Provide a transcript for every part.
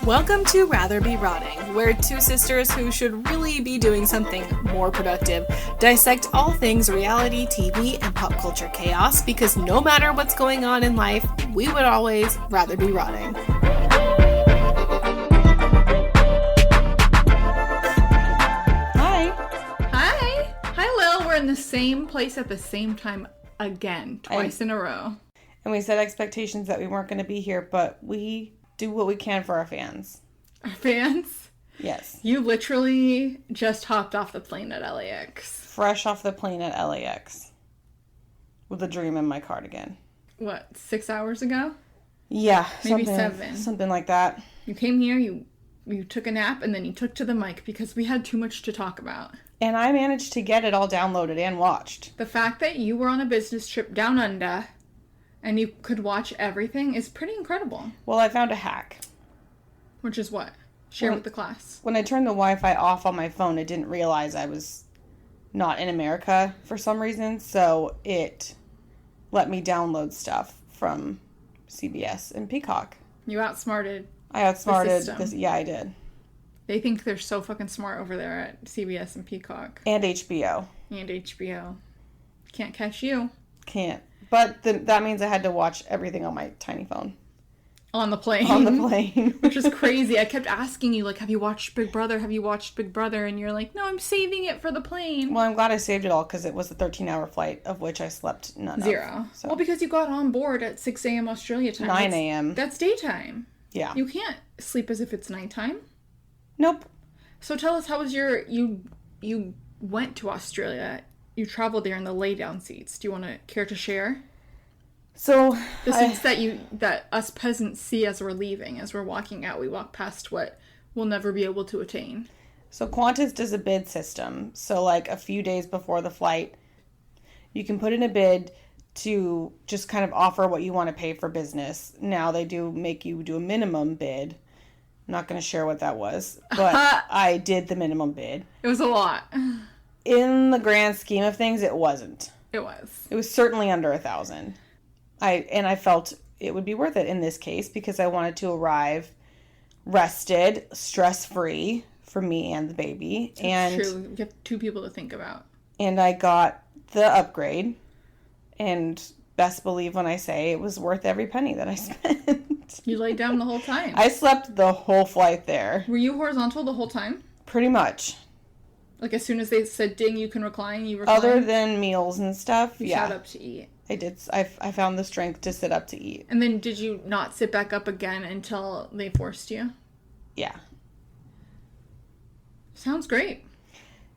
Welcome to Rather Be Rotting, where two sisters who should really be doing something more productive dissect all things reality, TV, and pop culture chaos because no matter what's going on in life, we would always rather be rotting. Hi. Hi, Lil. We're in the same place at the same time again, twice in a row. And we set expectations that we weren't going to be here, but we do what we can for our fans. Our fans? Yes. You literally just hopped off the plane at LAX. Fresh off the plane at LAX. With a dream in my cardigan. What, 6 hours ago? Yeah. Maybe 7. Something like that. You came here, you took a nap, and then you took to the mic because we had too much to talk about. And I managed to get it all downloaded and watched. The fact that you were on a business trip Down Unda and you could watch everything is pretty incredible. Well, I found a hack. Which is what? Share with the class. When I turned the Wi-Fi off on my phone, I didn't realize I was not in America for some reason, so it let me download stuff from CBS and Peacock. You outsmarted this. Yeah, I did. They think they're so fucking smart over there at CBS and Peacock. And HBO. Can't catch you. Can't. But that means I had to watch everything on my tiny phone. On the plane. Which is crazy. I kept asking you, like, have you watched Big Brother? Have you watched Big Brother? And you're like, no, I'm saving it for the plane. Well, I'm glad I saved it all because it was a 13-hour flight of which I slept none 0. of. So. Well, because you got on board at 6 a.m. Australia time. 9 a.m. That's daytime. Yeah. You can't sleep as if it's nighttime. Nope. So tell us, how was you went to Australia. You traveled there in the lay-down seats. Do you want to care to share? So the seats that us peasants see as we're leaving, as we're walking out, we walk past what we'll never be able to attain. So Qantas does a bid system. So like a few days before the flight, you can put in a bid to just kind of offer what you want to pay for business. Now they do make you do a minimum bid. I'm not going to share what that was, but I did the minimum bid. It was a lot. In the grand scheme of things, it wasn't. It was. It was certainly under $1,000. I felt it would be worth it in this case because I wanted to arrive rested, stress-free for me and the baby. That's true. You have 2 people to think about. And I got the upgrade. And best believe when I say it was worth every penny that I spent. You laid down the whole time. I slept the whole flight there. Were you horizontal the whole time? Pretty much. Like as soon as they said ding, you can recline, you reclined? Other than meals and stuff, you sat up to eat. I did. I found the strength to sit up to eat. And then did you not sit back up again until they forced you? Yeah. Sounds great.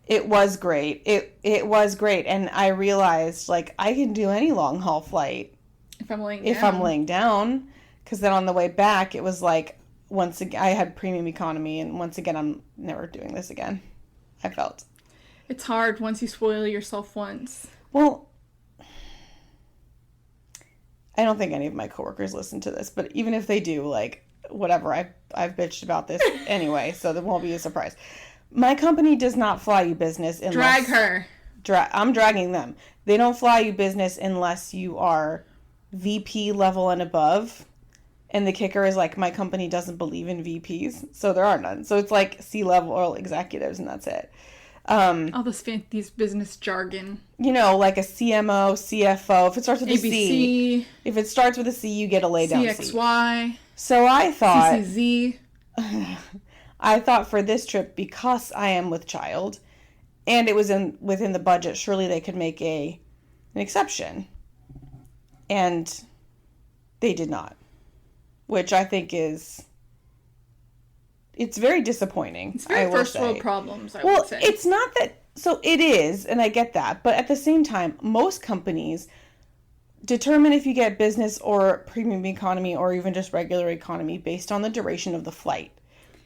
It was great. It was great. And I realized, like, I can do any long haul flight. If I'm laying down. Because then on the way back, it was like, once again, I had premium economy. And once again, I'm never doing this again. I felt. It's hard once you spoil yourself once. Well, I don't think any of my coworkers listen to this, but even if they do, like, whatever, I've bitched about this anyway, so there won't be a surprise. My company does not fly you business unless... Drag her. I'm dragging them. They don't fly you business unless you are VP level and above. And the kicker is, like, my company doesn't believe in VPs, so there are none. So it's like C-level or executives, and that's it. All these business jargon. You know, like a CMO, CFO. If it starts with ABC, a C. If it starts with a C, you get a lay down seat. CXY. So I thought... CCZ. I thought for this trip, because I am with child, and it was within the budget, surely they could make an exception. And they did not. Which I think is... It's very disappointing. It's very first world problems, I would say. Well, it's not that... So it is, and I get that. But at the same time, most companies determine if you get business or premium economy or even just regular economy based on the duration of the flight,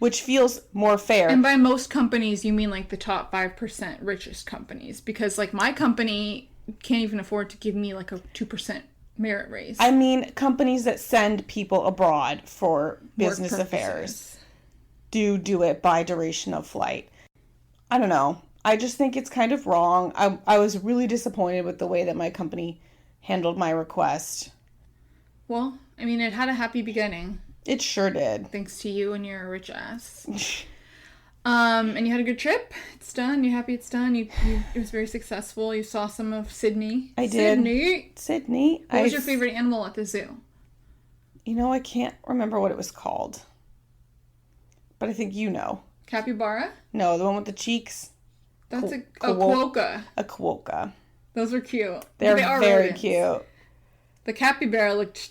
which feels more fair. And by most companies, you mean like the top 5% richest companies. Because like my company can't even afford to give me like a 2% merit raise. I mean companies that send people abroad for business affairs. Do it by duration of flight. I don't know. I just think it's kind of wrong. I was really disappointed with the way that my company handled my request. Well, I mean, it had a happy beginning. It sure did. Thanks to you and your rich ass. And you had a good trip. It's done. You happy it's done? It was very successful. You saw some of Sydney. I did. Sydney. What was your favorite animal at the zoo? You know, I can't remember what it was called. But I think you know. Capybara? No, the one with the cheeks. That's a quokka. A quokka. Those are cute. They are very rodents. cute. The capybara looked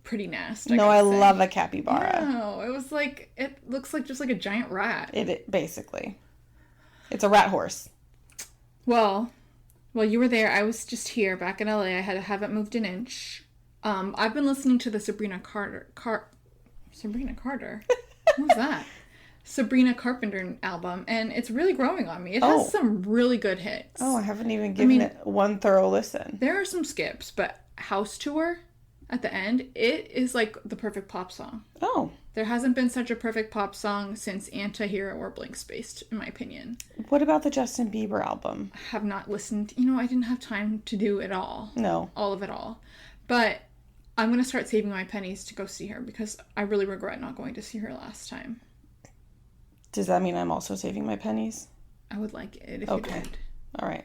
pretty nasty. I love a capybara. No, it looks like just like a giant rat. It basically. It's a rat horse. Well, you were there. I was just here back in LA. I haven't moved an inch. I've been listening to the Sabrina Carpenter. What was that? Sabrina Carpenter album, and it's really growing on me. It has some really good hits. Oh, I haven't even given it one thorough listen. There are some skips, but House Tour at the end, it is like the perfect pop song. Oh. There hasn't been such a perfect pop song since Anti-Hero or Blank Space, in my opinion. What about the Justin Bieber album? I have not listened. I didn't have time to do it all. No. All of it all. But I'm going to start saving my pennies to go see her because I really regret not going to see her last time. Does that mean I'm also saving my pennies? I would like it if you did. All right.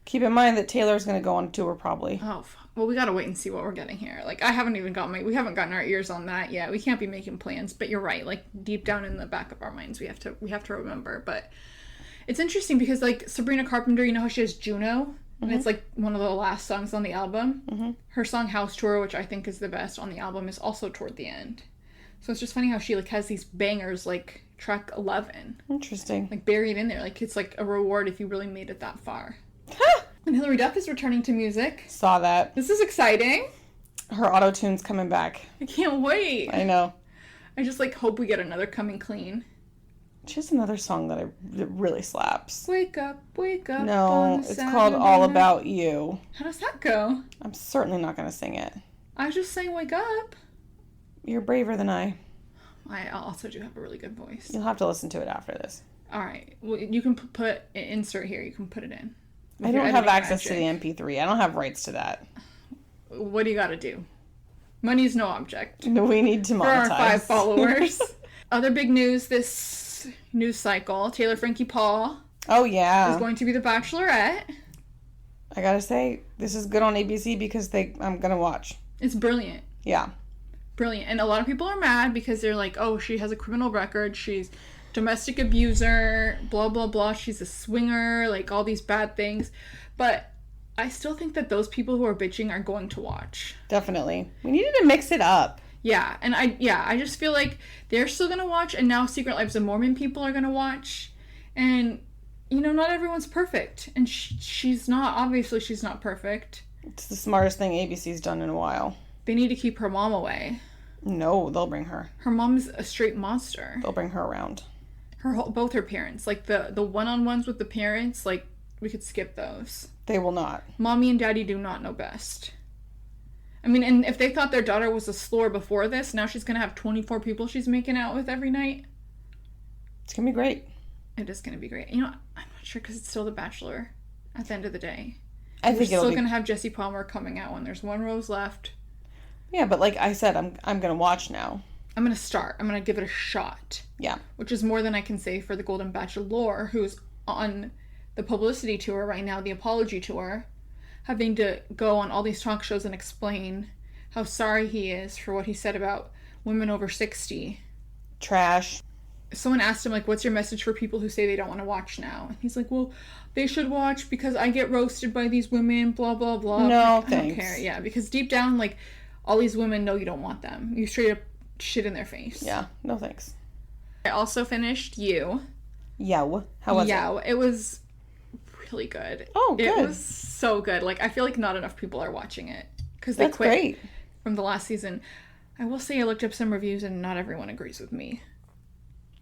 Keep in mind that Taylor's going to go on tour probably. Oh, fuck. Well, we got to wait and see what we're getting here. Like, we haven't gotten our ears on that yet. We can't be making plans, but you're right. Like, deep down in the back of our minds, we have to remember. But it's interesting because, like, Sabrina Carpenter, you know how she has Juno? And it's, like, one of the last songs on the album. Mm-hmm. Her song House Tour, which I think is the best on the album, is also toward the end. So it's just funny how she, like, has these bangers, like, track 11. Interesting. Like, buried in there. Like, it's, like, a reward if you really made it that far. And Hilary Duff is returning to music. Saw that. This is exciting. Her auto-tune's coming back. I can't wait. I know. I just, like, hope we get another Coming Clean. She has another song that really slaps. Wake up. No, it's called All About You. How does that go? I'm certainly not going to sing it. I just sang Wake Up. You're braver than I. I also do have a really good voice. You'll have to listen to it after this. All right. Well, you can put an insert here. You can put it in. I don't have access to the MP3. I don't have rights to that. What do you got to do? Money's no object. No, we need to monetize. For our 5 followers. Other big news this news cycle. Taylor Frankie Paul. Oh, yeah. Is going to be the Bachelorette. I gotta say, this is good on ABC because I'm gonna watch. It's brilliant. Yeah. Brilliant. And a lot of people are mad because they're like, oh, she has a criminal record. She's domestic abuser, blah, blah, blah. She's a swinger, like all these bad things. But I still think that those people who are bitching are going to watch. Definitely. We needed to mix it up. Yeah. And I just feel like they're still going to watch. And now Secret Lives of Mormon people are going to watch. And, not everyone's perfect. And she's not. Obviously, she's not perfect. It's the smartest thing ABC's done in a while. They need to keep her mom away. No, they'll bring her. Her mom's a straight monster. They'll bring her around. Both her parents. Like, the one-on-ones with the parents, like, we could skip those. They will not. Mommy and daddy do not know best. I mean, and if they thought their daughter was a slore before this, now she's going to have 24 people she's making out with every night. It's going to be great. It is going to be great. I'm not sure because it's still The Bachelor at the end of the day. I think we're still going to have Jesse Palmer coming out when there's 1 rose left. Yeah, but like I said, I'm going to watch now. I'm going to start. I'm going to give it a shot. Yeah. Which is more than I can say for the Golden Bachelor, who's on the publicity tour right now, the apology tour, having to go on all these talk shows and explain how sorry he is for what he said about women over 60. Trash. Someone asked him, like, what's your message for people who say they don't want to watch now? And he's like, well, they should watch because I get roasted by these women, blah, blah, blah. No, like, thanks. I don't care. Yeah, because deep down, like, all these women know you don't want them. You straight up shit in their face. Yeah, no thanks. I also finished You. Yow. How was it? Yow. It was really good. Oh, good. It was so good. Like, I feel like not enough people are watching it. Because they That's quit great. from the last season. I will say I looked up some reviews and not everyone agrees with me.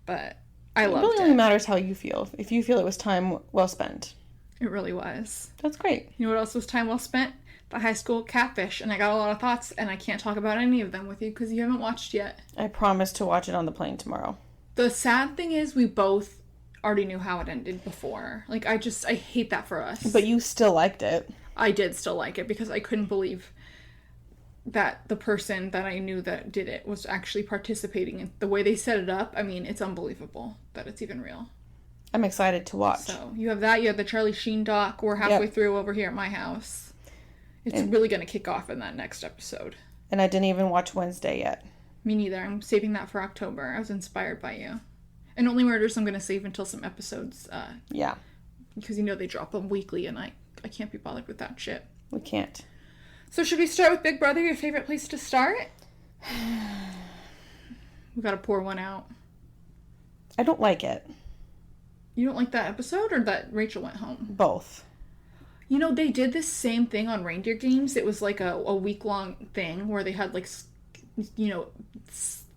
But I loved it. It really only matters how you feel. If you feel it was time well spent. It really was. That's great. You know what else was time well spent? The high school catfish. And I got a lot of thoughts, and I can't talk about any of them with you because you haven't watched yet. I promise to watch it on the plane tomorrow. The sad thing is we both already knew how it ended before. Like, I hate that for us. But you still liked it. I did still like it because I couldn't believe that the person that I knew that did it was actually participating in the way they set it up. I mean, it's unbelievable that it's even real. I'm excited to watch. So you have that. You have the Charlie Sheen doc. We're halfway through over here at my house. It's really going to kick off in that next episode. And I didn't even watch Wednesday yet. Me neither. I'm saving that for October. I was inspired by you. And Only Murders I'm going to save until some episodes. Yeah. Because, you know, they drop them weekly, and I can't be bothered with that shit. We can't. So should we start with Big Brother, your favorite place to start? We gotta pour one out. I don't like it. You don't like that episode, or that Rachel went home? Both. You know, they did this same thing on Reindeer Games. It was like a week-long thing where they had, like, you know,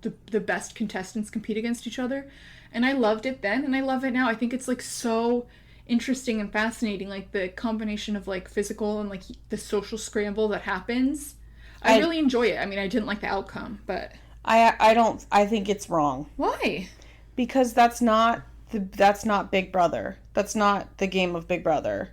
the best contestants compete against each other. And I loved it then, and I love it now. I think it's, like, so interesting and fascinating, like the combination of like physical and like the social scramble that happens. I really enjoy it. I mean, I didn't like the outcome, but I think it's wrong. Why? Because that's not Big Brother. That's not the game of Big Brother.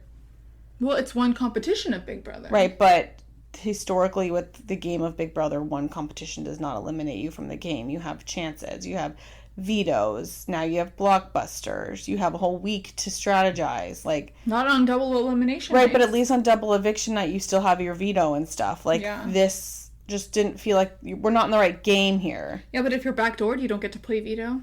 Well, it's one competition of Big Brother. Right, but historically with the game of Big Brother, one competition does not eliminate you from the game. You have chances. You have vetoes. Now you have blockbusters. You have a whole week to strategize. Like, not on double elimination right nights. But at least on double eviction night you still have your veto and stuff. Like, this just didn't feel like we're not in the right game here. Yeah, but if you're backdoored, you don't get to play veto.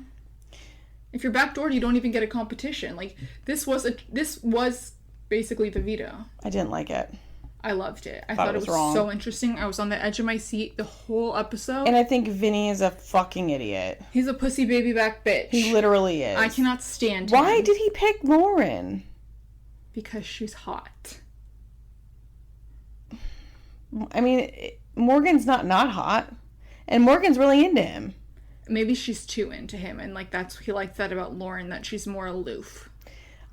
If you're backdoored, you don't even get a competition. Like, this was basically the veto. I didn't like it. I loved it. I thought it was wrong. So interesting. I was on the edge of my seat the whole episode. And I think Vinny is a fucking idiot. He's a pussy baby back bitch. He literally is. I cannot stand him. Why did he pick Lauren? Because she's hot. I mean, Morgan's not hot. And Morgan's really into him. Maybe she's too into him. And, like, he likes that about Lauren, that she's more aloof.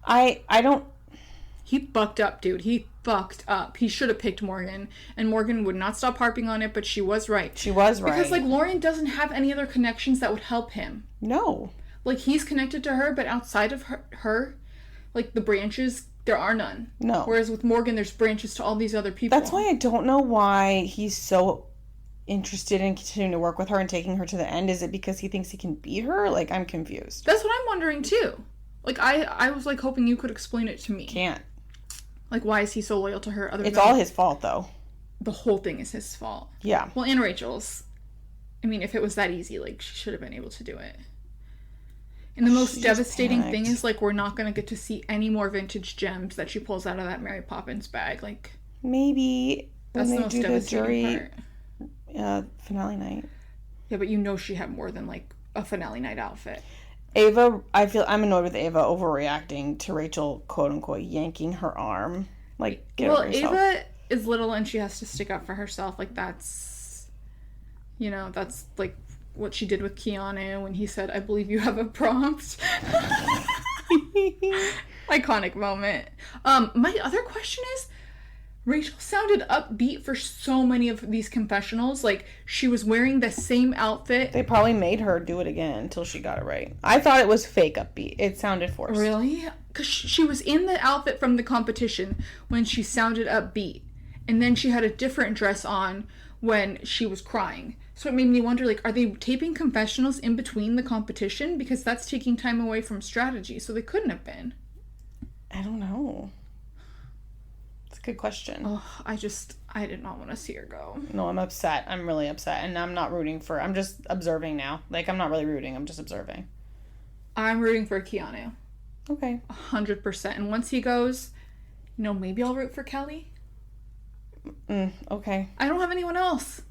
I don't... He fucked up, dude. He fucked up. He should have picked Morgan. And Morgan would not stop harping on it, but she was right. She was right. Because, like, Lauren doesn't have any other connections that would help him. No. Like, he's connected to her, but outside of her, like, the branches, there are none. No. Whereas with Morgan, there's branches to all these other people. That's why I don't know why he's so interested in continuing to work with her and taking her to the end. Is it because he thinks he can beat her? Like, I'm confused. That's what I'm wondering, too. Like, I was, like, hoping you could explain it to me. Can't. Like, why is he so loyal to her? It's all his fault, though. The whole thing is his fault. Yeah. Well, and Rachel's. I mean, if it was that easy, like, she should have been able to do it. And the most devastating thing is, like, we're not going to get to see any more vintage gems that she pulls out of that Mary Poppins bag. Like, maybe that's when the most they do the jury part. Finale night. Yeah, but you know she had more than, like, a finale night outfit. Ava, I'm annoyed with Ava overreacting to Rachel, quote unquote, yanking her arm. Like, get over yourself. Ava is little and she has to stick up for herself. Like, that's, you know, that's like what she did with Keanu when he said, "I believe you have a prompt." Iconic moment. My other question is, Rachel sounded upbeat for so many of these confessionals. Like, she was wearing the same outfit. They probably made her do it again until she got it right. I thought it was fake upbeat. It sounded forced. Really? Because she was in the outfit from the competition when she sounded upbeat. And then she had a different dress on when she was crying. So it made me wonder, like, are they taping confessionals in between the competition? Because that's taking time away from strategy. So they couldn't have been. I don't know. Good question. Oh, I did not want to see her go. No, I'm upset. I'm really upset. And I'm not rooting for... I'm just observing now. Like, I'm not really rooting. I'm just observing. I'm rooting for Keanu. Okay. 100%. And once he goes, you know, maybe I'll root for Kelly. Okay. I don't have anyone else.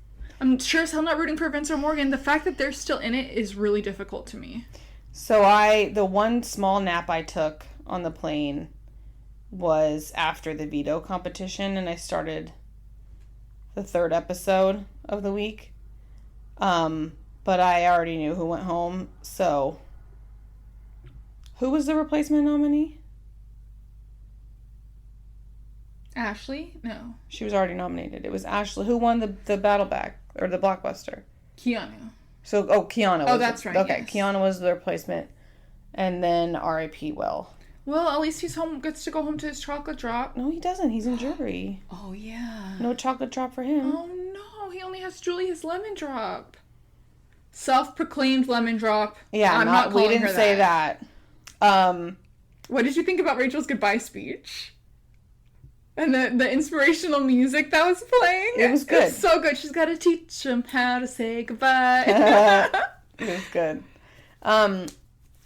I'm sure as hell not rooting for Vince or Morgan. The fact that they're still in it is really difficult to me. So the one small nap I took on the plane was after the veto competition, and I started the 3rd episode of the week. But I already knew who went home, so who was the replacement nominee? Ashley? No. She was already nominated. It was Ashley. Who won the battle back or the blockbuster? Keanu. So Keanu. Oh, that's right. Okay, yes. Keanu was the replacement, and then R.I.P. Will. Well, at least he's home. Gets to go home to his chocolate drop. No, he doesn't. He's in jury. Oh yeah. No chocolate drop for him. Oh no, he only has Julie his lemon drop. Self-proclaimed lemon drop. Yeah, I'm not we calling didn't her say that. What did you think about Rachel's goodbye speech? And the inspirational music that was playing? It was good. It was so good. She's got to teach him how to say goodbye. It was good. I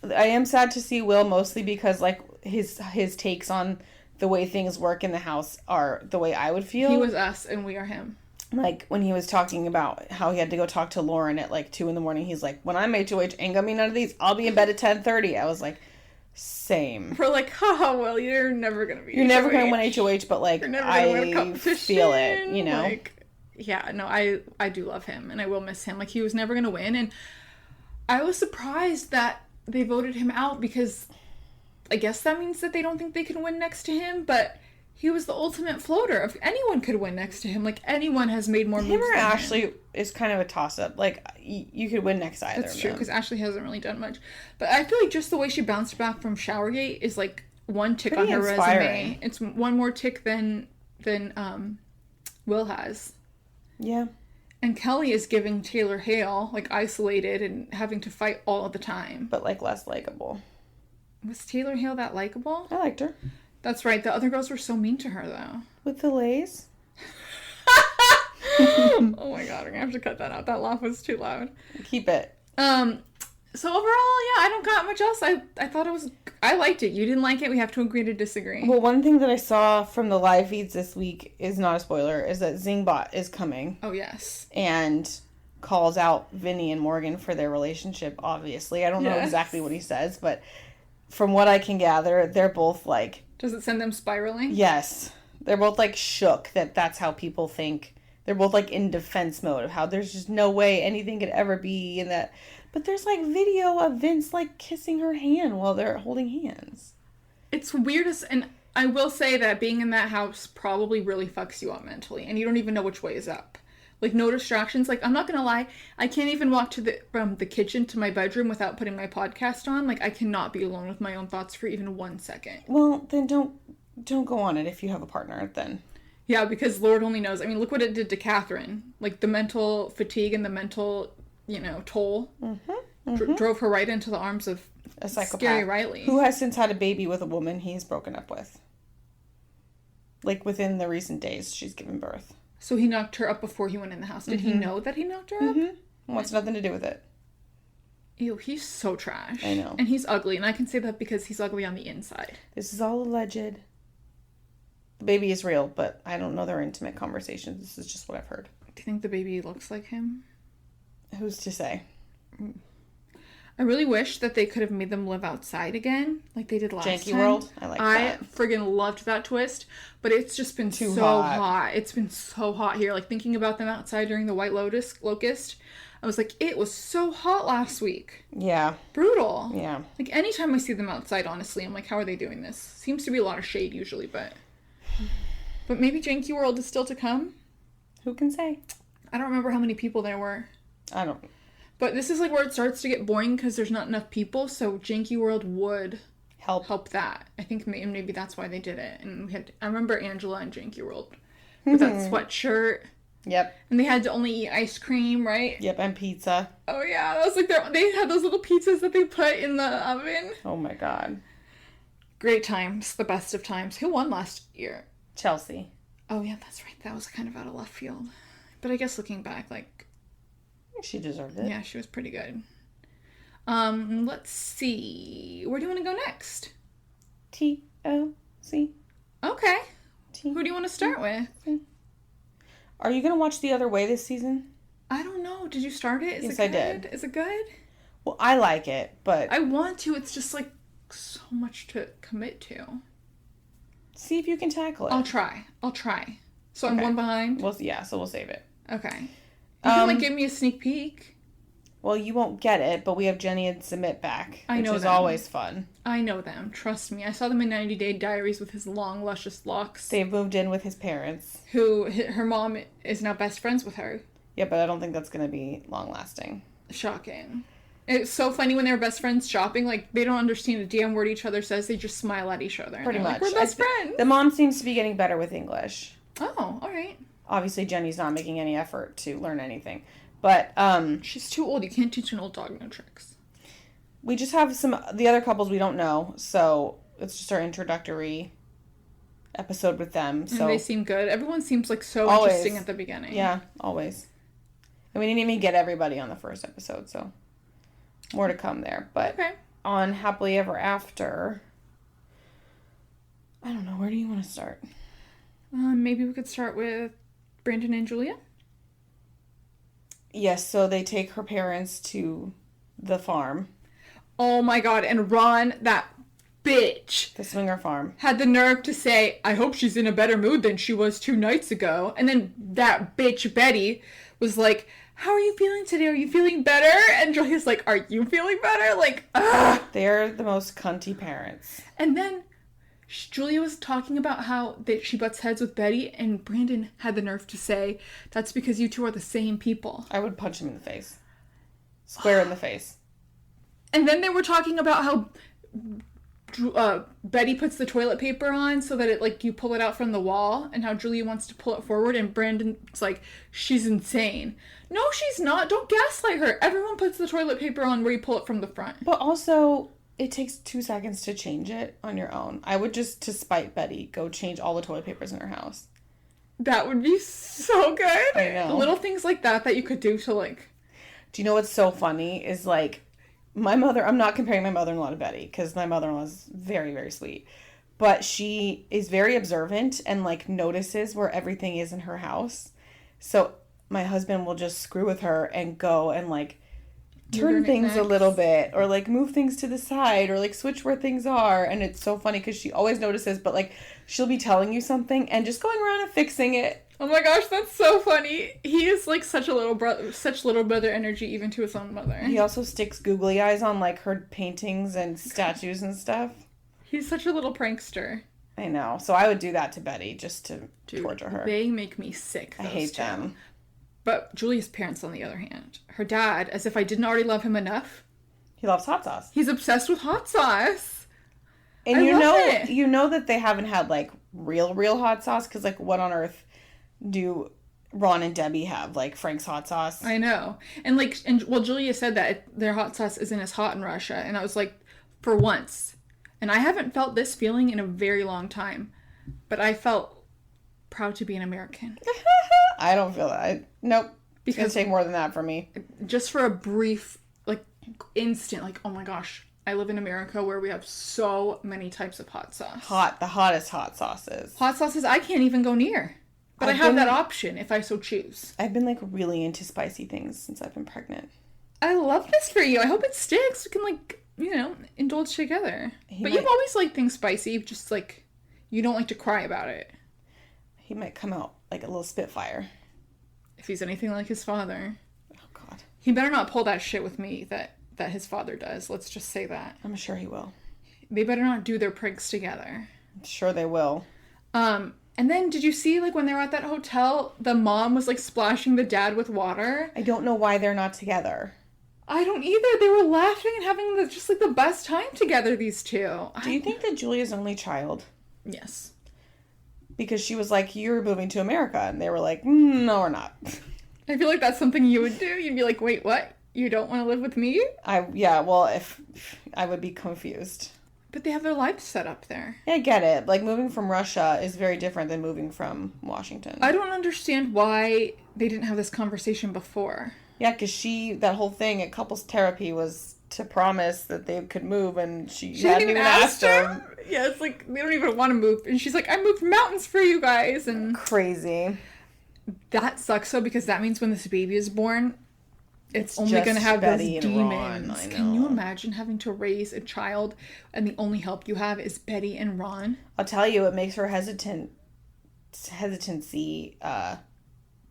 am sad to see Will, mostly because, like, his takes on the way things work in the house are the way I would feel. He was us and we are him. Like, when he was talking about how he had to go talk to Lauren at, like, 2 a.m, he's like, when I'm HOH, ain't gonna be none of these. I'll be in bed at 10:30. I was like, same. We're like, haha, well, you're never gonna be You're never gonna win HOH, but, like, I feel it, you know? Like, yeah, no, I do love him, and I will miss him. Like, he was never gonna win, and I was surprised that they voted him out, because I guess that means that they don't think they can win next to him, but he was the ultimate floater. If anyone could win next to him, like, anyone has made more moves him or than Ashley him. Is kind of a toss-up. Like, you could win next to either That's of true, them. because Ashley hasn't really done much. But I feel like just the way she bounced back from Showergate is, like, one tick Pretty on her inspiring. resume. It's one more tick than Will has. Yeah. And Kelly is giving Taylor Hale, like, isolated and having to fight all the time. But, like, less likable. Was Taylor Hale that likable? I liked her. That's right. The other girls were so mean to her, though. With the lays? Oh my god, we're gonna have to cut that out. That laugh was too loud. Keep it. So overall, yeah, I don't got much else. I thought it was... I liked it. You didn't like it. We have to agree to disagree. Well, one thing that I saw from the live feeds this week is not a spoiler, is that Zingbot is coming. Oh, yes. And calls out Vinny and Morgan for their relationship, obviously. I don't know exactly what he says, but from what I can gather, they're both like... Does it send them spiraling? Yes. They're both like shook that that's how people think. They're both like in defense mode of how there's just no way anything could ever be in that... But there's, like, video of Vince, like, kissing her hand while they're holding hands. It's weirdest, and I will say that being in that house probably really fucks you up mentally, and you don't even know which way is up. Like, no distractions. Like, I'm not gonna lie, I can't even walk from the kitchen to my bedroom without putting my podcast on. Like, I cannot be alone with my own thoughts for even 1 second. Well, then don't go on it if you have a partner, then. Yeah, because Lord only knows. I mean, look what it did to Catherine. Like, the mental fatigue and the mental... toll drove her right into the arms of a psychopath, Scary Riley, who has since had a baby with a woman he's broken up with. Like, within the recent days, she's given birth. So he knocked her up before he went in the house. Did he know that he knocked her up? Wants nothing to do with it. Ew, he's so trash. I know. And he's ugly, and I can say that because he's ugly on the inside. This is all alleged. The baby is real, but I don't know their intimate conversations. This is just what I've heard. Do you think the baby looks like him? Who's to say? I really wish that they could have made them live outside again, like they did last time. Janky World? I like that. I friggin' loved that twist, but it's just been Too so hot. hot. It's been so hot here. Like, thinking about them outside during the White Locust, I was like, it was so hot last week. Yeah. Brutal. Yeah. Like, anytime I see them outside, honestly, I'm like, how are they doing this? Seems to be a lot of shade usually, but maybe Janky World is still to come? Who can say? I don't remember how many people there were. I don't. But this is like where it starts to get boring because there's not enough people, so Janky World would help that. I think maybe that's why they did it. And I remember Angela and Janky World with that sweatshirt. Yep. And they had to only eat ice cream, right? Yep, and pizza. Oh yeah, that was like they had those little pizzas that they put in the oven. Oh my god. Great times, the best of times. Who won last year? Chelsea. Oh yeah, that's right. That was kind of out of left field. But I guess looking back, like, she deserved it. yeah, she was pretty good. Let's see. Where do you want to go next? TLC. Okay. Who do you want to start with? Are you going to watch The Other Way this season? I don't know. Did you start it? Yes, it I good? did. Is it good? Well, I like it, but... I want to. It's just, like, so much to commit to. See if you can tackle it. I'll try. So I'm one behind? Well, yeah, so we'll save it. Okay. You can, like, give me a sneak peek. Well, you won't get it, but we have Jenny and Submit back, which is always fun. I know them. Trust me. I saw them in 90 Day Diaries with his long, luscious locks. They've moved in with his parents. Her mom is now best friends with her. Yeah, but I don't think that's going to be long-lasting. Shocking. It's so funny when they're best friends shopping. Like, they don't understand a damn word each other says. They just smile at each other. Pretty much. Like, we're best friends. The mom seems to be getting better with English. Oh, all right. Obviously, Jenny's not making any effort to learn anything. But she's too old. You can't teach an old dog no tricks. We just have the other couples we don't know, so it's just our introductory episode with them. So and they seem good. Everyone seems like so always. Interesting at the beginning. Yeah, always. And we didn't even get everybody on the first episode, so more to come there. But on Happily Ever After, I don't know, where do you want to start? Maybe we could start with Brandon and Julia. Yes, so they take her parents to the farm. Oh my god, and Ron, that bitch. The swinger farm. Had the nerve to say, I hope she's in a better mood than she was 2 nights ago. And then that bitch Betty was like, how are you feeling today? Are you feeling better? And Julia's like, are you feeling better? Like, ugh. They're the most cunty parents. And then Julia was talking about how she butts heads with Betty, and Brandon had the nerve to say, that's because you two are the same people. I would punch him in the face. Square in the face. And then they were talking about how Betty puts the toilet paper on so that it, like, you pull it out from the wall, and how Julia wants to pull it forward, and Brandon's like, she's insane. No, she's not. Don't gaslight her. Everyone puts the toilet paper on where you pull it from the front. But also, it takes 2 seconds to change it on your own. I would just, to spite Betty, go change all the toilet papers in her house. That would be so good. I know. Little things like that you could do to, like... Do you know what's so funny is, like, my mother, I'm not comparing my mother-in-law to Betty, because my mother-in-law is very, very sweet. But she is very observant and, like, notices where everything is in her house. So my husband will just screw with her and go and, like, turn things a little bit, or, like, move things to the side, or, like, switch where things are. And it's so funny because she always notices, but, like, she'll be telling you something and just going around and fixing it. Oh my gosh, that's so funny. He is like such little brother energy even to his own mother. He also sticks googly eyes on, like, her paintings and statues and stuff. He's such a little prankster. I know. So I would do that to Betty just to torture her. They make me sick. I hate them. But Julia's parents, on the other hand, her dad, as if I didn't already love him enough. He loves hot sauce. He's obsessed with hot sauce. And you know that they haven't had, like, real hot sauce, because, like, what on earth do Ron and Debbie have, like, Frank's hot sauce? I know. And, like, Julia said that their hot sauce isn't as hot in Russia, and I was like, for once. And I haven't felt this feeling in a very long time, but I felt proud to be an American. I don't feel that. Nope. Because it's gonna take more than that for me. Just for a brief, like, instant, like, oh my gosh, I live in America where we have so many types of hot sauce. The hottest hot sauces. Hot sauces I can't even go near. But I have that option if I so choose. I've been, like, really into spicy things since I've been pregnant. I love this for you. I hope it sticks. We can, like, you know, indulge together. But you've always liked things spicy, just, like, you don't like to cry about it. He might come out like a little spitfire. If he's anything like his father. Oh, God. He better not pull that shit with me that his father does. Let's just say that. I'm sure he will. They better not do their pranks together. I'm sure they will. And then, did you see, like, when they were at that hotel, the mom was, like, splashing the dad with water? I don't know why they're not together. I don't either. They were laughing and having the best time together, these two. Do you think that Julia's only child? Yes. Because she was like, you're moving to America. And they were like, no, we're not. I feel like that's something you would do. You'd be like, wait, what? You don't want to live with me? If I would be confused. But they have their lives set up there. Yeah, I get it. Like, moving from Russia is very different than moving from Washington. I don't understand why they didn't have this conversation before. Yeah, because that whole thing at couples therapy was to promise that they could move, and she hadn't even asked him. Yeah, it's like, they don't even want to move. And she's like, I moved mountains for you guys. And crazy. That sucks, though, because that means when this baby is born, it's only going to have Betty those demons. Ron, Can you imagine having to raise a child and the only help you have is Betty and Ron? I'll tell you, it makes her hesitancy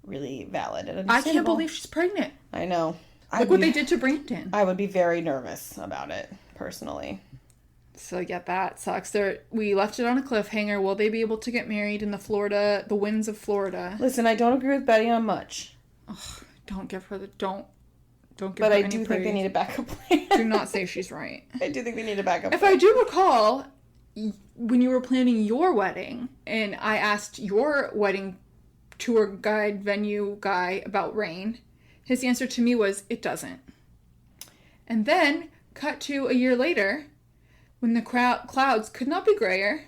really valid and I can't believe she's pregnant. I know. Look what they did to Brandon. I would be very nervous about it, personally. So, yeah, that sucks. We left it on a cliffhanger. Will they be able to get married in the winds of Florida? Listen, I don't agree with Betty on much. Ugh, don't give her don't give but her I do think they need a backup plan. Do not say she's right. I do think they need a backup plan. If I do recall, when you were planning your wedding, and I asked your wedding tour guide venue guy about rain. His answer to me was, it doesn't. And then, cut to a year later, when the clouds could not be grayer.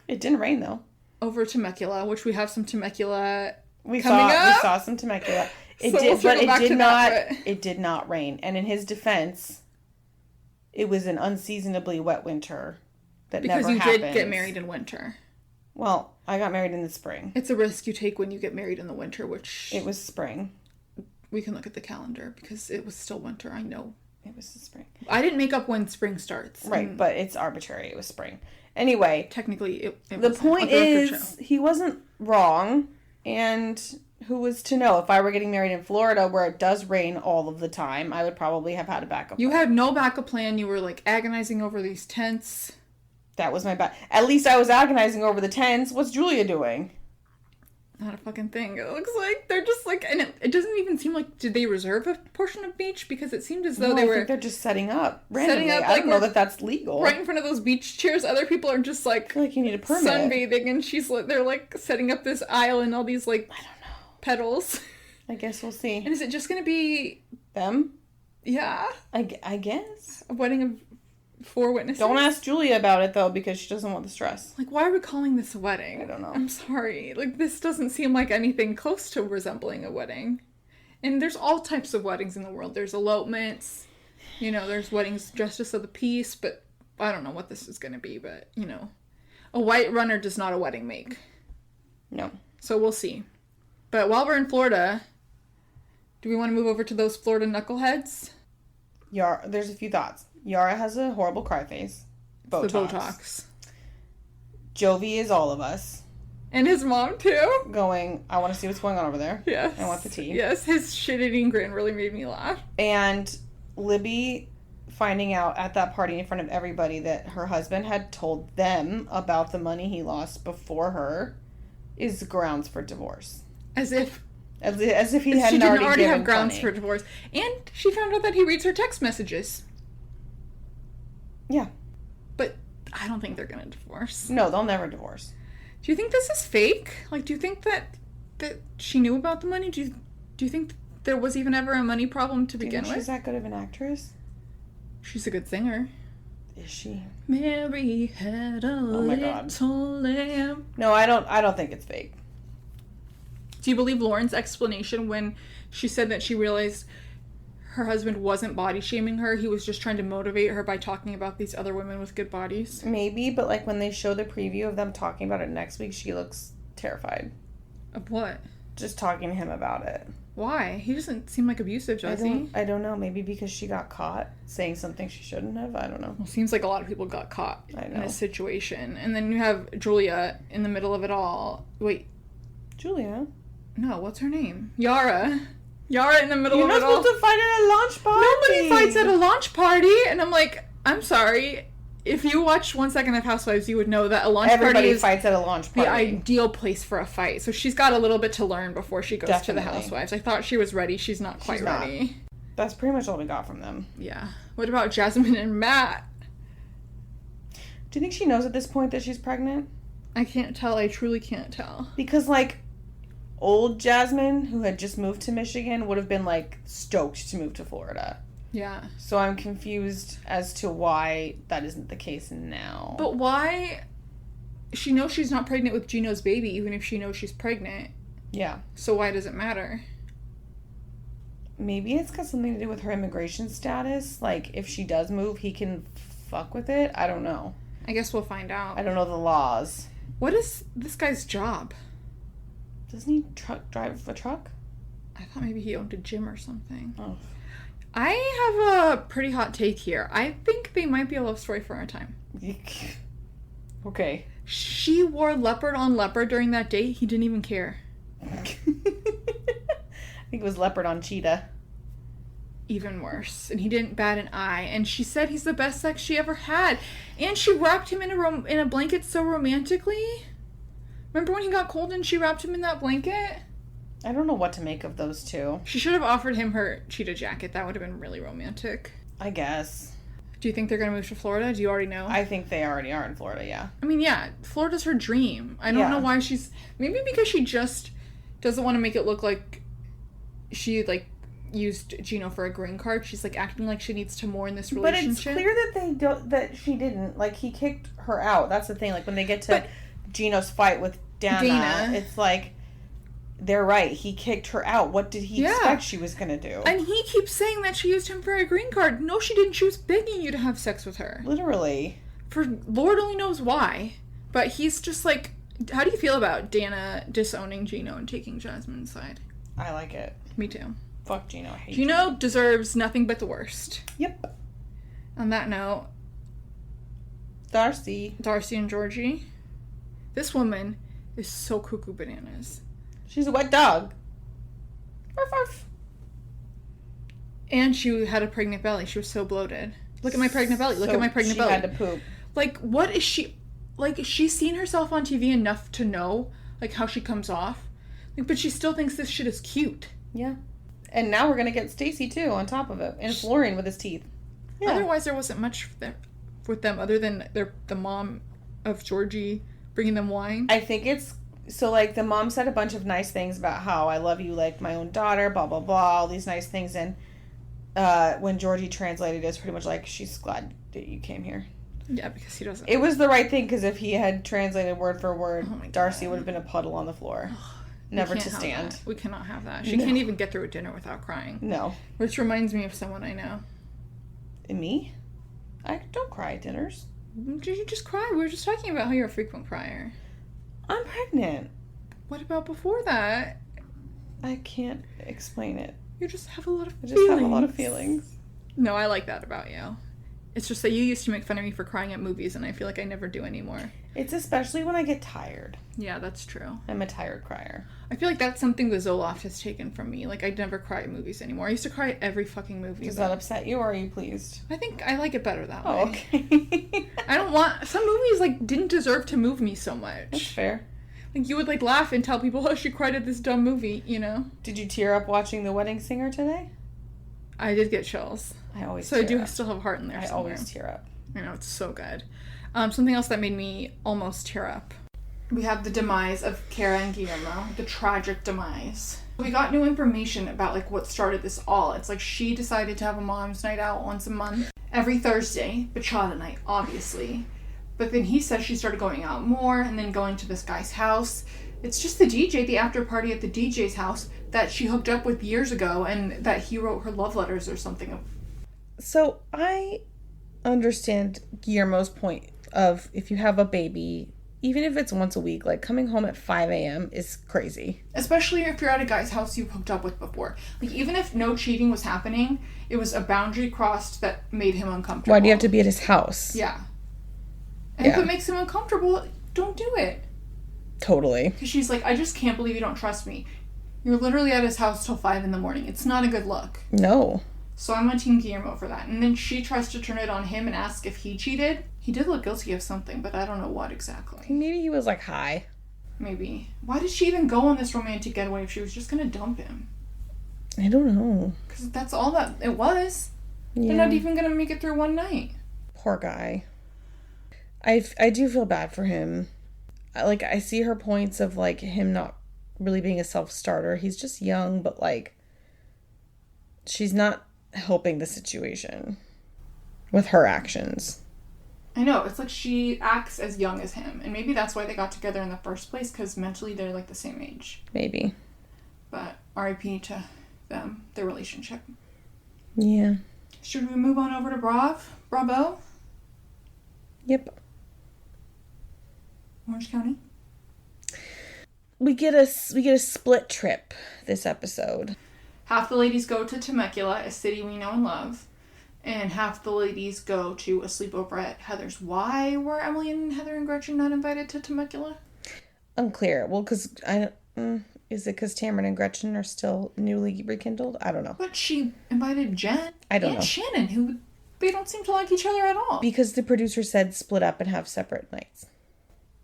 It didn't rain, though. Over Temecula, which we have some Temecula We coming up. saw some Temecula. It It did not rain. And in his defense, it was an unseasonably wet winter that never happened. Because you did get married in winter. Well, I got married in the spring. It's a risk you take when you get married in the winter, which... It was spring. We can look at the calendar, because it was still winter, I know. It was the spring. I didn't make up when spring starts. Right, but it's arbitrary. It was spring. Anyway. Technically, it the point is, he wasn't wrong, and who was to know? If I were getting married in Florida, where it does rain all of the time, I would probably have had a backup plan. You had no backup plan. You were, like, agonizing over these tents. That was my At least I was agonizing over the tents. What's Julia doing? Not a fucking thing. It looks like they're just like, and it doesn't even seem like, did they reserve a portion of beach? Because it seemed as though I think they're just setting up randomly. I don't know that that's legal. Right in front of those beach chairs, other people are just like, I feel like you need a permit. Sunbathing, and they're like setting up this aisle and all these like, I don't know, petals. I guess we'll see. And is it just gonna be them? Yeah. I guess. A wedding of 4 witnesses. Don't ask Julia about it, though, because she doesn't want the stress. Like, why are we calling this a wedding? I don't know. I'm sorry. Like, this doesn't seem like anything close to resembling a wedding. And there's all types of weddings in the world. There's elopements. You know, there's weddings justice of the peace, but I don't know what this is going to be, but, you know. A white runner does not a wedding make. No. So we'll see. But while we're in Florida, do we want to move over to those Florida knuckleheads? There's a few thoughts. Yara has a horrible cry face. Botox. The Botox. Jovi is all of us. And his mom, too. Going, I want to see what's going on over there. Yes. I want the tea. Yes, his shit-eating grin really made me laugh. And Libby finding out at that party in front of everybody that her husband had told them about the money he lost before her is grounds for divorce. As if he hadn't she didn't already given have grounds plenty. for divorce. And she found out that he reads her text messages. Yeah. But I don't think they're going to divorce. No, they'll never divorce. Do you think this is fake? Like, do you think that she knew about the money? Do you think there was even ever a money problem to begin with? She's that good of an actress? She's a good singer. Is she? Mary had a little lamb. No, I don't think it's fake. Do you believe Lauren's explanation when she said that she realized her husband wasn't body shaming her? He was just trying to motivate her by talking about these other women with good bodies? Maybe, but like when they show the preview of them talking about it next week, she looks terrified. Of what? Just talking to him about it. Why? He doesn't seem like abusive, does he? I don't know. Maybe because she got caught saying something she shouldn't have. I don't know. Well, seems like a lot of people got caught in this situation. And then you have Julia in the middle of it all. Wait. Julia? No, what's her name? Yara. Yara in the middle of it all. You're not supposed to fight at a launch party. Nobody fights at a launch party. And I'm like, I'm sorry. If you watch 1 second of Housewives, you would know that a launch party is fights at a launch party. The ideal place for a fight. So she's got a little bit to learn before she goes to the Housewives. I thought she was ready. She's not quite ready. That's pretty much all we got from them. Yeah. What about Jasmine and Matt? Do you think she knows at this point that she's pregnant? I can't tell. I truly can't tell. Because, like, old Jasmine, who had just moved to Michigan, would have been, like, stoked to move to Florida. Yeah. So I'm confused as to why that isn't the case now. But why? She knows she's not pregnant with Gino's baby, even if she knows she's pregnant. Yeah. So why does it matter? Maybe it's got something to do with her immigration status. Like, if she does move, he can fuck with it. I don't know. I guess we'll find out. I don't know the laws. What is this guy's job? Doesn't he drive a truck? I thought maybe he owned a gym or something. Oh. I have a pretty hot take here. I think they might be a love story for our time. Okay. She wore leopard on leopard during that date. He didn't even care. I think it was leopard on cheetah. Even worse. And he didn't bat an eye. And she said he's the best sex she ever had. And she wrapped him in a blanket so romantically. Remember when he got cold and she wrapped him in that blanket? I don't know what to make of those two. She should have offered him her cheetah jacket. That would have been really romantic. I guess. Do you think they're going to move to Florida? Do you already know? I think they already are in Florida, yeah. I mean, yeah, Florida's her dream. I don't know why she's... Maybe because she just doesn't want to make it look like she, like, used Gino for a green card. She's, like, acting like she needs to mourn this relationship. But it's clear that she didn't. Like, he kicked her out. That's the thing. Like, when they get to Gino's fight with Dana, it's like, they're right. He kicked her out. What did he expect she was going to do? And he keeps saying that she used him for a green card. No, she didn't. She was begging you to have sex with her. Literally. For Lord only knows why. But he's just like, how do you feel about Dana disowning Gino and taking Jasmine's side? I like it. Me too. Fuck Gino. I hate Gino deserves nothing but the worst. Yep. On that note, Darcy and Georgie. This woman is so cuckoo bananas. She's a wet dog. Arf, arf. And she had a pregnant belly. She was so bloated. Look at my pregnant belly. Look at my pregnant belly. She had to poop. Like, what is she... Like, she's seen herself on TV enough to know, like, how she comes off. Like, but she still thinks this shit is cute. Yeah. And now we're going to get Stacy, too, on top of it. And Florian with his teeth. Yeah. Otherwise, there wasn't much with them other than the mom of Georgie bringing them wine. I think it's... So, like, the mom said a bunch of nice things about how I love you like my own daughter, blah, blah, blah, all these nice things. And when Georgie translated it, it's pretty much like, she's glad that you came here. Yeah, because he doesn't... It was the right thing, because if he had translated word for word, Darcy would have been a puddle on the floor. Never to stand. We cannot have that. She can't even get through a dinner without crying. No. Which reminds me of someone I know. And me? I don't cry at dinners. Did you just cry? We were just talking about how you're a frequent crier. I'm pregnant. What about before that? I can't explain it. You just have a lot of feelings. I just have a lot of feelings. No, I like that about you. It's just that you used to make fun of me for crying at movies, and I feel like I never do anymore. It's especially when I get tired. Yeah, that's true. I'm a tired crier. I feel like that's something the Zoloft has taken from me. Like, I never cry at movies anymore. I used to cry at every fucking movie. Does that upset you, or are you pleased? I think I like it better that way. Oh, okay. I don't want... Some movies, like, didn't deserve to move me so much. That's fair. Like, you would, like, laugh and tell people, oh, she cried at this dumb movie, you know? Did you tear up watching The Wedding Singer today? I did get chills. I always tear up. So I do still have heart in there somewhere. I always tear up. I know, it's so good. Something else that made me almost tear up. We have the demise of Kara and Guillermo. The tragic demise. We got new information about, like, what started this all. It's like she decided to have a mom's night out once a month. Every Thursday. Bachata night, obviously. But then he says she started going out more and then going to this guy's house. It's just the DJ, the after party at the DJ's house that she hooked up with years ago and that he wrote her love letters or something. So I understand Guillermo's point of if you have a baby, even if it's once a week, like coming home at 5 a.m. is crazy. Especially if you're at a guy's house you've hooked up with before. Like, even if no cheating was happening, it was a boundary crossed that made him uncomfortable. Why do you have to be at his house? Yeah. And if it makes him uncomfortable, don't do it. Totally. Because she's like, I just can't believe you don't trust me. You're literally at his house till 5 a.m. It's not a good look. No. So I'm on Team Guillermo for that. And then she tries to turn it on him and ask if he cheated. He did look guilty of something, but I don't know what exactly. Maybe he was like high. Maybe. Why did she even go on this romantic getaway if she was just going to dump him? I don't know. Because that's all that it was. Yeah. They're not even going to make it through one night. Poor guy. I do feel bad for him. Like, I see her points of, like, him not really being a self-starter. He's just young, but, like, she's not helping the situation with her actions. I know. It's like she acts as young as him. And maybe that's why they got together in the first place, because mentally they're, like, the same age. Maybe. But R.I.P. to them, their relationship. Yeah. Should we move on over to Bravo? Yep. Orange County? We get a split trip this episode. Half the ladies go to Temecula, a city we know and love, and half the ladies go to a sleepover at Heather's. Why were Emily and Heather and Gretchen not invited to Temecula? Unclear. Well, because is it because Tamron and Gretchen are still newly rekindled? I don't know. But she invited Jen and Shannon, who they don't seem to like each other at all. Because the producer said split up and have separate nights.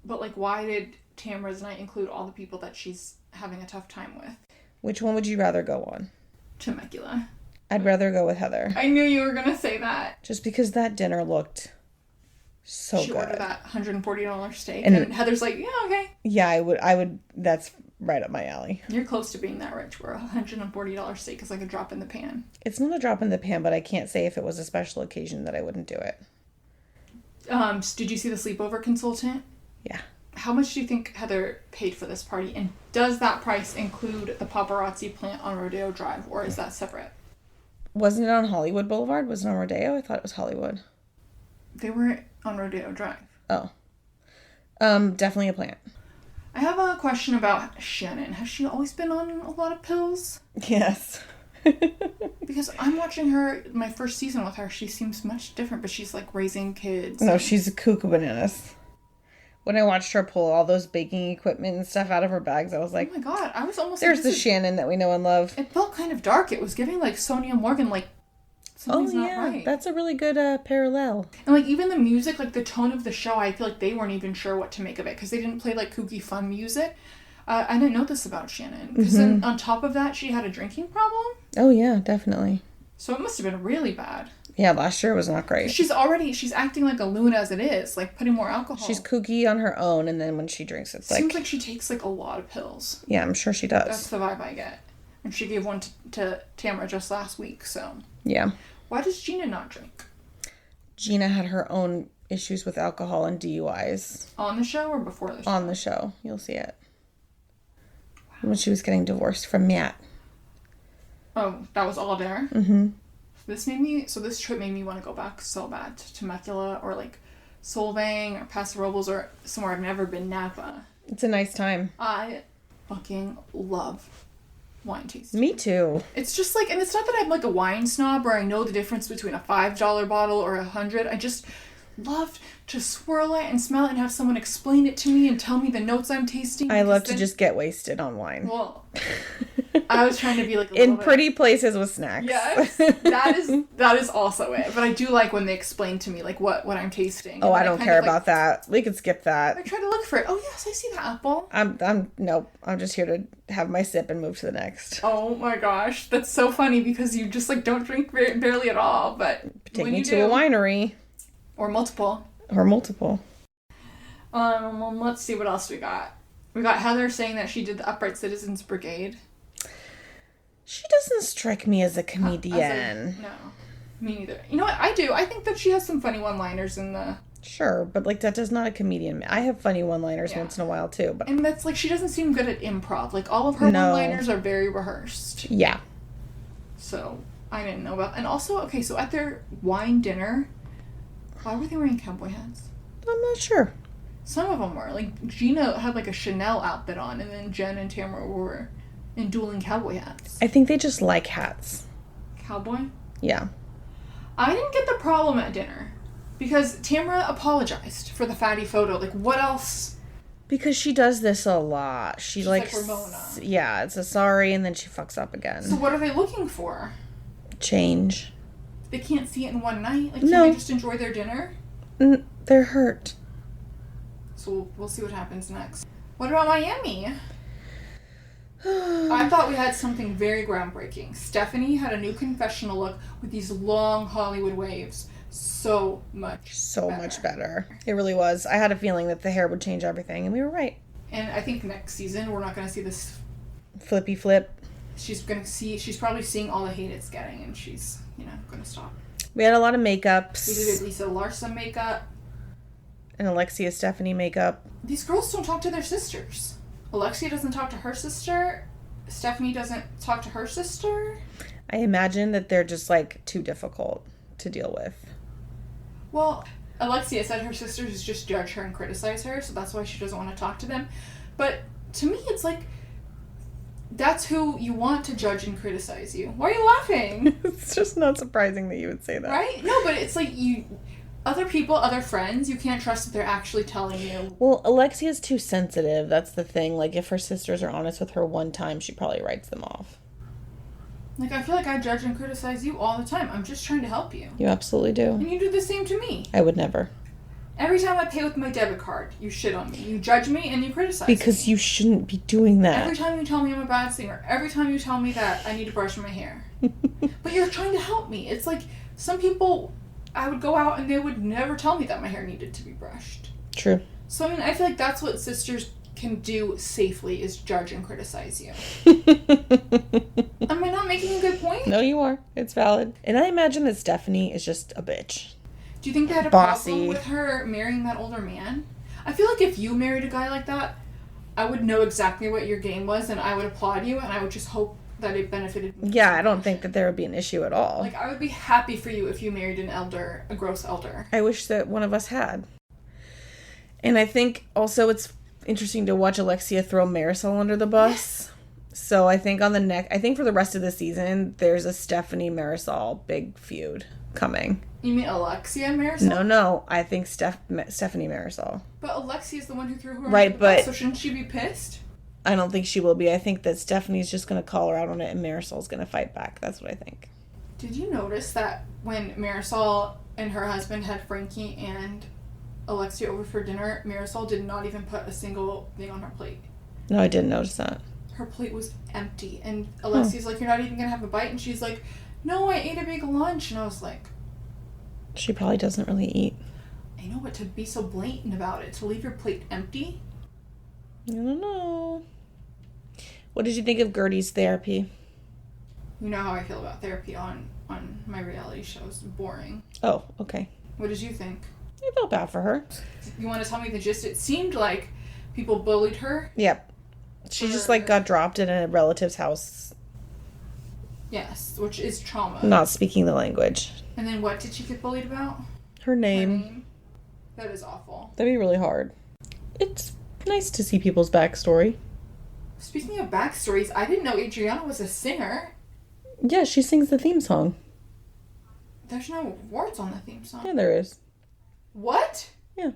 But, like, why did Tamra's night include all the people that she's having a tough time with? Which one would you rather go on? Temecula. I'd rather go with Heather. I knew you were going to say that. Just because that dinner looked so good. She ordered that $140 steak, and Heather's like, yeah, okay. Yeah, I would. That's right up my alley. You're close to being that rich where $140 steak is like a drop in the pan. It's not a drop in the pan, but I can't say if it was a special occasion that I wouldn't do it. Did you see the sleepover consultant? Yeah. How much do you think Heather paid for this party? And does that price include the paparazzi plant on Rodeo Drive, or is that separate? Wasn't it on Hollywood Boulevard? Was it on Rodeo? I thought it was Hollywood. They were on Rodeo Drive. Oh. Definitely a plant. I have a question about Shannon. Has she always been on a lot of pills? Yes. Because I'm watching her, my first season with her, she seems much different, but she's like raising kids. No, she's a cuckoo bananas. When I watched her pull all those baking equipment and stuff out of her bags, I was like, oh my god, I was almost there's the Shannon that we know and love. It felt kind of dark. It was giving like Sonia Morgan, like something's not right. That's a really good parallel. And like even the music, like the tone of the show, I feel like they weren't even sure what to make of it because they didn't play like kooky fun music. I didn't know this about Shannon because then on top of that, she had a drinking problem. Oh yeah, definitely. So it must have been really bad. Yeah, last year was not great. She's acting like a loon as it is, like putting more alcohol. She's kooky on her own, and then when she drinks, it's Seems like she takes like a lot of pills. Yeah, I'm sure she does. That's the vibe I get. And she gave one to Tamara just last week, so. Yeah. Why does Gina not drink? Gina had her own issues with alcohol and DUIs. On the show or before the show? On the show. You'll see it. Wow. When she was getting divorced from Matt. Oh, that was all there? Mm-hmm. This trip made me want to go back so bad to Temecula or like Solvang or Paso Robles or somewhere I've never been, Napa. It's a nice time. I fucking love wine tasting. Me too. It's just like, and it's not that I'm like a wine snob or I know the difference between a $5 bottle or $100. I just love to swirl it and smell it and have someone explain it to me and tell me the notes I'm tasting. I love to just get wasted on wine. Well, I was trying to be like in pretty places with snacks. Yes, that is also it. But I do like when they explain to me like what I'm tasting. Oh, I don't care about that. We could skip that. I try to look for it. Oh yes, I see the apple. Nope. I'm just here to have my sip and move to the next. Oh my gosh, that's so funny because you just like don't drink barely at all. But take me to a winery or multiple. Let's see what else we got. We got Heather saying that she did the Upright Citizens Brigade. She doesn't strike me as a comedian. No, me neither. You know what? I do. I think that she has some funny one-liners in the... Sure, but like that does not a comedian. I have funny one-liners once in a while too. But and that's like she doesn't seem good at improv. Like all of her one-liners are very rehearsed. Yeah. So I didn't know about. And also, okay, so at their wine dinner, why were they wearing cowboy hats? I'm not sure. Some of them were. Like Gina had like a Chanel outfit on, and then Jen and Tamara were in dueling cowboy hats. I think they just like hats. Cowboy? Yeah. I didn't get the problem at dinner because Tamara apologized for the fatty photo. Like, what else? Because she does this a lot. She's like Ramona. Yeah, it's a sorry, and then she fucks up again. So what are they looking for? Change. They can't see it in one night? Like, can't they just enjoy their dinner? They're hurt. So we'll see what happens next. What about Miami? I thought we had something very groundbreaking. Stephanie had a new confessional look with these long Hollywood waves. So much better. It really was. I had a feeling that the hair would change everything, and we were right. And I think next season we're not going to see this flippy flip. She's probably seeing all the hate it's getting, and she's, going to stop. We had a lot of makeups. We did Lisa Larsa makeup. And Alexia Stephanie makeup. These girls don't talk to their sisters. Alexia doesn't talk to her sister. Stephanie doesn't talk to her sister. I imagine that they're just, like, too difficult to deal with. Well, Alexia said her sisters just judge her and criticize her, so that's why she doesn't want to talk to them. But to me, it's like, that's who you want to judge and criticize you. Why are you laughing? It's just not surprising that you would say that. Right? No, but it's like other people, other friends, you can't trust that they're actually telling you. Well, Alexia's too sensitive. That's the thing. Like, if her sisters are honest with her one time, she probably writes them off. Like, I feel like I judge and criticize you all the time. I'm just trying to help you. You absolutely do. And you do the same to me. I would never. Every time I pay with my debit card, you shit on me. You judge me and you criticize me. Because you shouldn't be doing that. Every time you tell me I'm a bad singer. Every time you tell me that I need to brush my hair. But you're trying to help me. It's like, some people, I would go out and they would never tell me that my hair needed to be brushed. True. So, I mean, I feel like that's what sisters can do safely is judge and criticize you. Am I not making a good point? No, you are. It's valid. And I imagine that Stephanie is just a bitch. Do you think they had a problem with her marrying that older man? I feel like if you married a guy like that, I would know exactly what your game was, and I would applaud you, and I would just hope that it benefited me. Yeah, I don't think that there would be an issue at all. Like, I would be happy for you if you married a gross elder. I wish that one of us had. And I think also it's interesting to watch Alexia throw Marisol under the bus. So I think for the rest of the season, there's a Stephanie Marisol big feud coming. You mean Alexia Marisol? No. I think Stephanie Marisol. But Alexia's the one who threw her under the bus, but so shouldn't she be pissed? I don't think she will be. I think that Stephanie's just going to call her out on it and Marisol's going to fight back. That's what I think. Did you notice that when Marisol and her husband had Frankie and Alexia over for dinner, Marisol did not even put a single thing on her plate? No, I didn't notice that. Her plate was empty. And Alexia's like, you're not even going to have a bite? And she's like, no, I ate a big lunch. And I was like... She probably doesn't really eat. I know, but to be so blatant about it, to leave your plate empty? I don't know. What did you think of Gertie's therapy? You know how I feel about therapy on my reality shows. Boring. Oh, okay. What did you think? I felt bad for her. You want to tell me the gist? It seemed like people bullied her. Yep. She just got dropped in a relative's house. Yes, which is trauma. Not speaking the language. And then what did she get bullied about? Her name. That is awful. That'd be really hard. It's nice to see people's backstory. Speaking of backstories, I didn't know Adriana was a singer. Yeah, she sings the theme song. There's no words on the theme song. Yeah, there is. What? Yeah.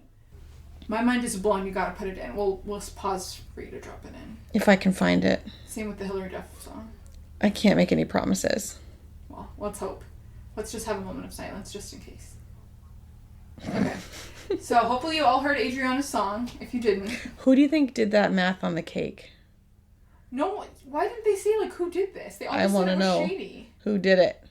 My mind is blown. You gotta put it in. We'll pause for you to drop it in. If I can find it. Same with the Hillary Duff song. I can't make any promises. Well, let's hope. Let's just have a moment of silence just in case. Okay. So hopefully you all heard Adriana's song. If you didn't. Who do you think did that math on the cake? No, why didn't they say, who did this? They all I want to know. Shady. Who did it?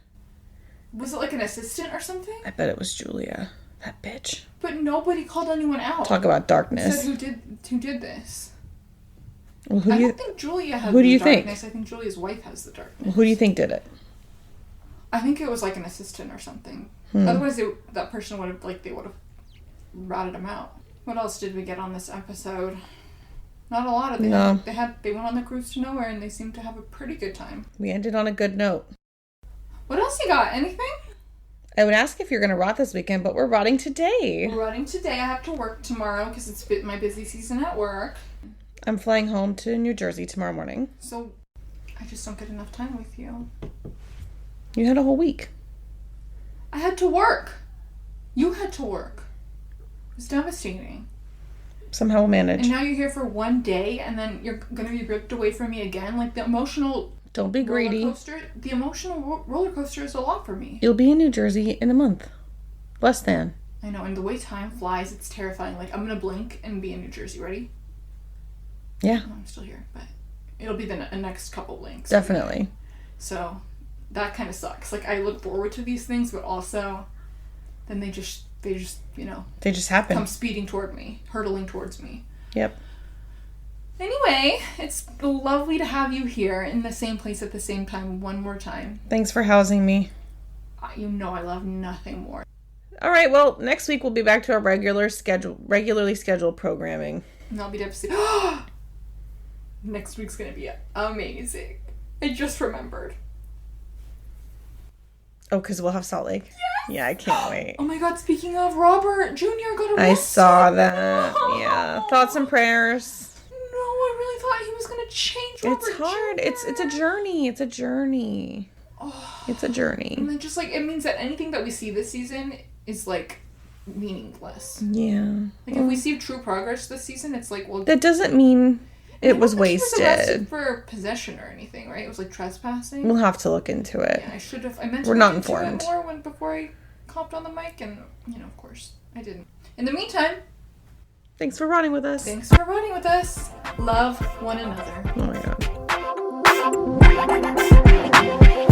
Was it, an assistant or something? I bet it was Julia. That bitch. But nobody called anyone out. Talk about darkness. Said who did this. Well, I don't think Julia has the darkness. Who do you think? I think Julia's wife has the darkness. Well, who do you think did it? I think it was, an assistant or something. Otherwise, that person would have, they would have ratted him out. What else did we get on this episode? Not a lot of them. No. They went on the cruise to nowhere and they seemed to have a pretty good time. We ended on a good note. What else you got? Anything? I would ask if you're going to rot this weekend, but we're rotting today. We're rotting today. I have to work tomorrow because it's my busy season at work. I'm flying home to New Jersey tomorrow morning. So I just don't get enough time with you. You had a whole week. I had to work. You had to work. It was devastating. Somehow we'll manage. And now you're here for one day, and then you're going to be ripped away from me again. The emotional... Don't be greedy. The emotional roller coaster is a lot for me. You'll be in New Jersey in a month. Less than. I know, and the way time flies, it's terrifying. I'm going to blink and be in New Jersey. Ready? Yeah. Oh, I'm still here, but it'll be the next couple blinks. Definitely. So that kind of sucks. I look forward to these things, but also then they just they just happen. Come speeding toward me, hurtling towards me. Yep. Anyway, it's lovely to have you here in the same place at the same time one more time. Thanks for housing me. You know I love nothing more. All right, well, next week we'll be back to our regularly scheduled programming. And I'll be devastated. Next week's going to be amazing. I just remembered. Oh, because we'll have Salt Lake? Yes! Yeah, I can't wait. Oh my god, speaking of, Robert Jr. got arrested. I saw that. Yeah. Thoughts and prayers. No, I really thought he was going to change Robert It's hard. Jr. It's a journey. It's a journey. Oh. It's a journey. And then just it means that anything that we see this season is meaningless. Yeah. If we see true progress this season, it's that doesn't mean it was wasted. He was arrested for possession or anything, right? It was trespassing. We'll have to look into it. Yeah, I should have. I meant to We're look not into informed. it more before I hopped on the mic, and of course, I didn't. In the meantime, thanks for riding with us. Thanks for riding with us. Love one another. Oh my god.